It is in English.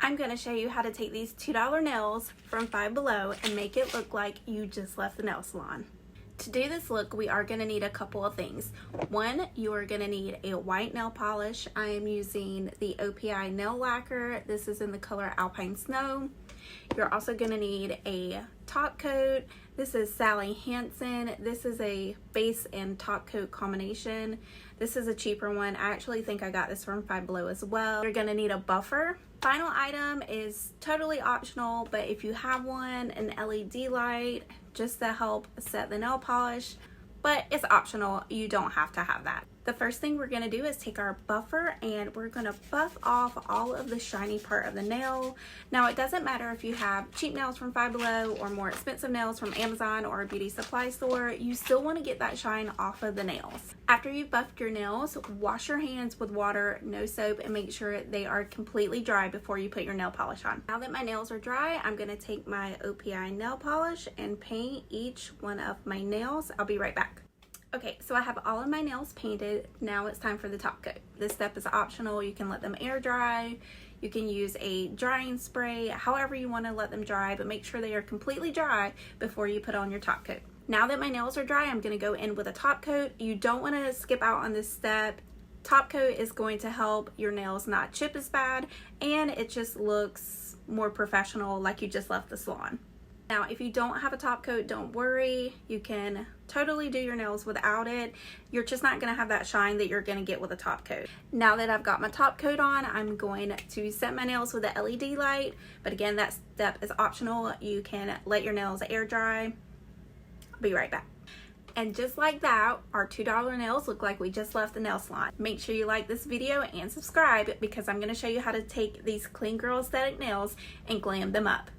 I'm going to show you how to take these $2 nails from Five Below and make it look like you just left the nail salon. To do this look, we are going to need a couple of things. One, you are going to need a white nail polish. I am using the OPI nail lacquer. This is in the color Alpine Snow. You're also going to need a top coat. This is Sally Hansen. This is a base and top coat combination. This is a cheaper one. I actually think I got this from Five Below as well. You're going to need a buffer. Final item is totally optional, but if you have one, an LED light just to help set the nail polish, but it's optional. You don't have to have that. The first thing we're gonna do is take our buffer and we're gonna buff off all of the shiny part of the nail. Now, it doesn't matter if you have cheap nails from Five Below or more expensive nails from Amazon or a beauty supply store, you still wanna get that shine off of the nails. After you've buffed your nails, wash your hands with water, no soap, and make sure they are completely dry before you put your nail polish on. Now that my nails are dry, I'm gonna take my OPI nail polish and paint each one of my nails. I'll be right back. Okay, so I have all of my nails painted. Now it's time for the top coat. This step is optional. You can let them air dry. You can use a drying spray, however you want to let them dry, but make sure they are completely dry before you put on your top coat. Now that my nails are dry, I'm going to go in with a top coat. You don't want to skip out on this step. Top coat is going to help your nails not chip as bad, and it just looks more professional, like you just left the salon. Now, if you don't have a top coat, don't worry. You can totally do your nails without it. You're just not going to have that shine that you're going to get with a top coat. Now that I've got my top coat on, I'm going to set my nails with the LED light. But again, that step is optional. You can let your nails air dry. I'll be right back. And just like that, our $2 nails look like we just left the nail salon. Make sure you like this video and subscribe because I'm going to show you how to take these clean girl aesthetic nails and glam them up.